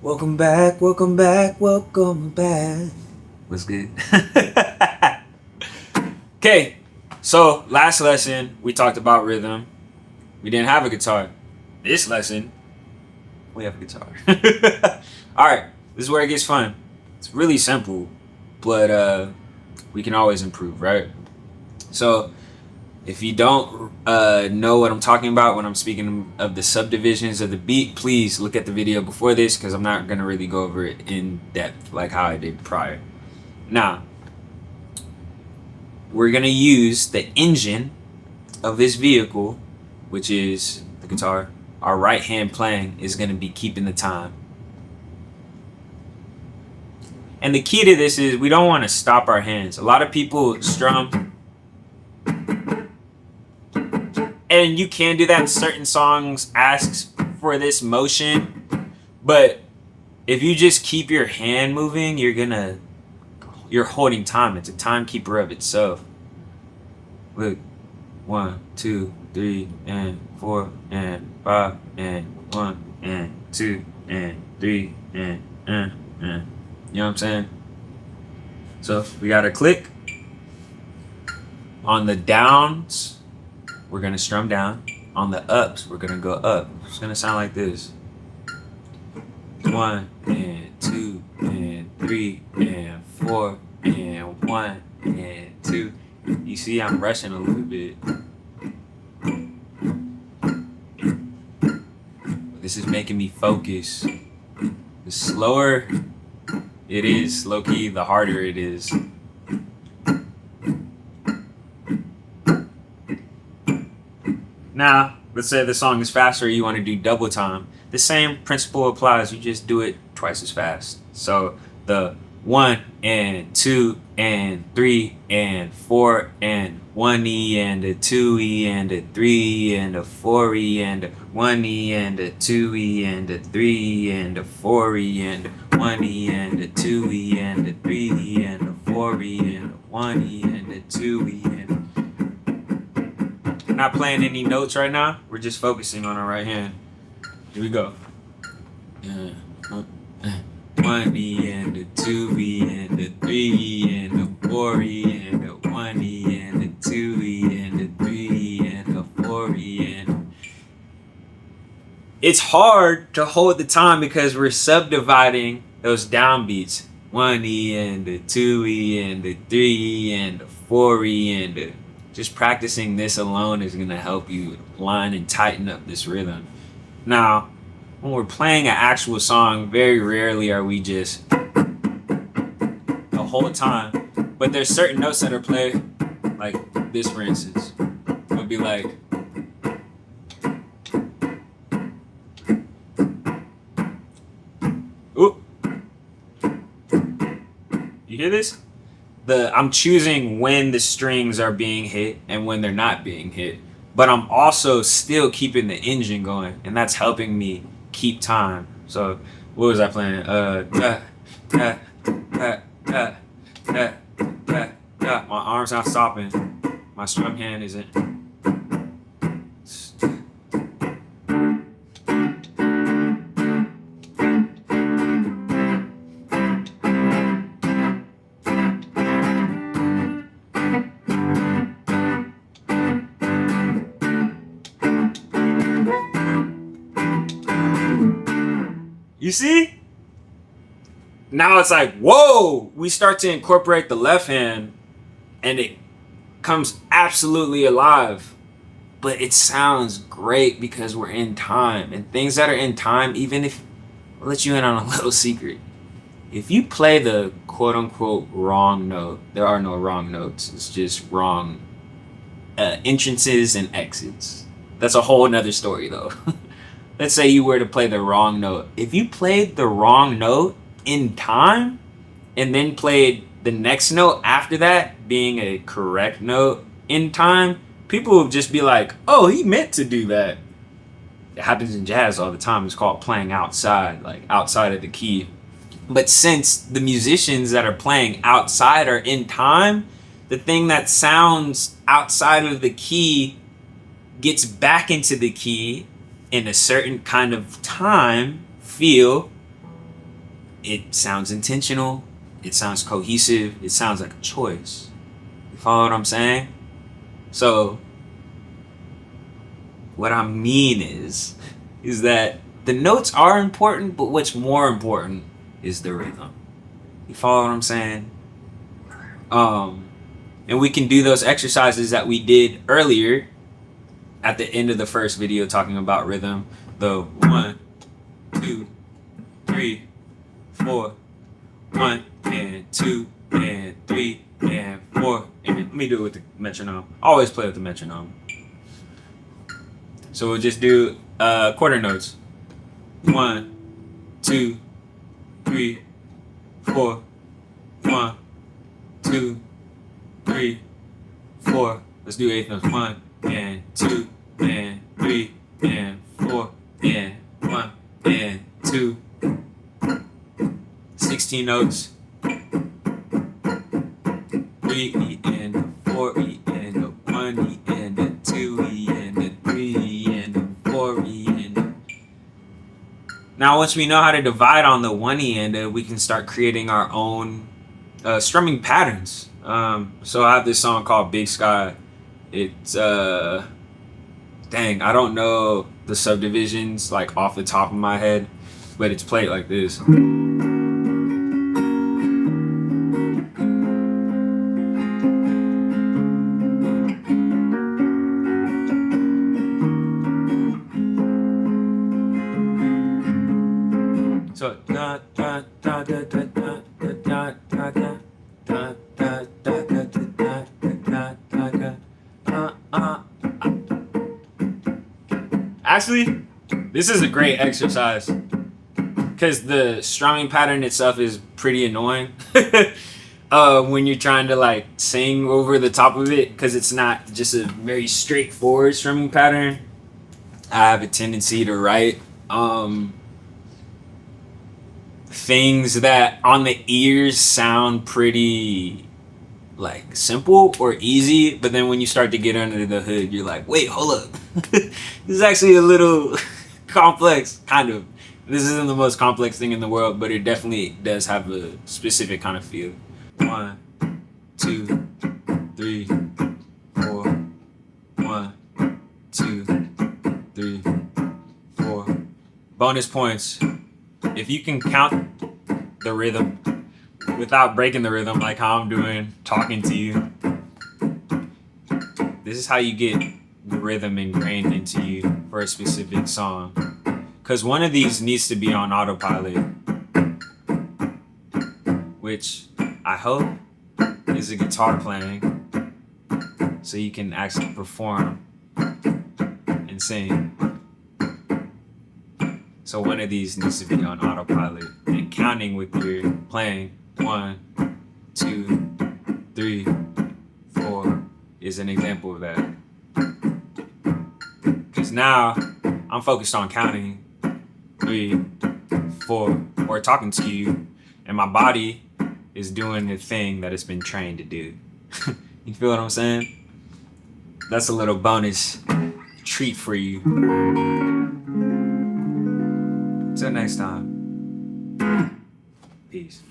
Welcome back, welcome back, welcome back. What's good? Okay, so last lesson we talked about rhythm. We didn't have a guitar. This lesson, we have a guitar. Alright, this is where it gets fun. It's really simple, but we can always improve, right? So if you don't know what I'm talking about when I'm speaking of the subdivisions of the beat, please look at the video before this because I'm not going to really go over it in depth like how I did prior. Now, we're going to use the engine of this vehicle, which is the guitar. Our right hand playing is going to be keeping the time. And the key to this is we don't want to stop our hands. A lot of people strum, and you can do that. Certain songs asks for this motion, but if you just keep your hand moving, you're holding time. It's a timekeeper of itself. Look, 1, 2, 3, and 4, and 5, and 1, and 2, and 3, and you know what I'm saying? So we got a click. On the downs, we're gonna strum down. On the ups, we're gonna go up. It's gonna sound like this. 1 and 2 and 3 and 4 and 1 and 2. You see I'm rushing a little bit. This is making me focus. The slower it is, low key, the harder it is. Now, let's say the song is faster, you want to do double time. The same principle applies, you just do it twice as fast. So the 1 and 2 and 3 and 4 and 1E and a 2E and a 3E and a 4E and a 1E and a 2E and a 3E and a 4E and a 1E and a 2E and a 3E and a 4E and a 1E and a 2E and we're not playing any notes right now. We're just focusing on our right hand. Here we go. 1E and a 2E and a 3E and a 4E and a 1E and a 2E and a 3E and a 4E and it's hard to hold the time because we're subdividing those downbeats. 1E and a 2E and a 3E and a 4E and a just practicing this alone is going to help you line and tighten up this rhythm. Now, when we're playing an actual song, very rarely are we just the whole time. But there's certain notes that are played, like this for instance. It would be like, oop. You hear this? I'm choosing when the strings are being hit and when they're not being hit, but I'm also still keeping the engine going, and that's helping me keep time. So what was I playing? My arm's not stopping. My strum hand isn't. You see? Now it's like, whoa, we start to incorporate the left hand and it comes absolutely alive. But it sounds great because we're in time. And things that are in time, even if, I'll let you in on a little secret. If you play the quote unquote wrong note, there are no wrong notes. It's just wrong entrances and exits. That's a whole nother story though. Let's say you were to play the wrong note. If you played the wrong note in time and then played the next note after that being a correct note in time, people would just be like, oh, he meant to do that. It happens in jazz all the time. It's called playing outside, like outside of the key. But since the musicians that are playing outside are in time, the thing that sounds outside of the key gets back into the key in a certain kind of time feel it sounds intentional, it sounds cohesive, it sounds like a choice. You follow what I'm saying? So what I mean is that the notes are important, but what's more important is the rhythm. You follow what I'm saying? And we can do those exercises that we did earlier at the end of the first video talking about rhythm. The 1, 2, 3, 4, 1 and 2 and 3 and 4. And let me do it with the metronome. Always play with the metronome. So we'll just do quarter notes. 1, 2, 3, 4. 1, 2, 3, 4. Let's do eighth notes. 1 and 2 and 3 and 4 and 1 and 2. 16 notes. 3 E and a 4 E and a 1 E and a 2 E and a 3 E and a 4 E and a... Now once we know how to divide on the 1 E and a, we can start creating our own strumming patterns. So I have this song called Big Sky. It's dang, I don't know the subdivisions like off the top of my head, but it's played like this. So da da da da da da da da da da da da da da da. Actually, this is a great exercise because the strumming pattern itself is pretty annoying when you're trying to like sing over the top of it, because it's not just a very straightforward strumming pattern. I have a tendency to write things that on the ears sound pretty like simple or easy, but then when you start to get under the hood, you're like, wait, hold up. This is actually a little complex, kind of. This isn't the most complex thing in the world, but it definitely does have a specific kind of feel. 1, 2, 3, 4. 1, 2, 3, 4. Bonus points. If you can count the rhythm without breaking the rhythm, like how I'm doing, talking to you, this is how you get the rhythm ingrained into you for a specific song. Because one of these needs to be on autopilot, which I hope is a guitar playing, so you can actually perform and sing. So one of these needs to be on autopilot, and counting with your playing 1, 2, 3, 4 is an example of that. Because now I'm focused on counting 3, 4, or talking to you, and my body is doing the thing that it's been trained to do. You feel what I'm saying? That's a little bonus treat for you. Till next time. Peace.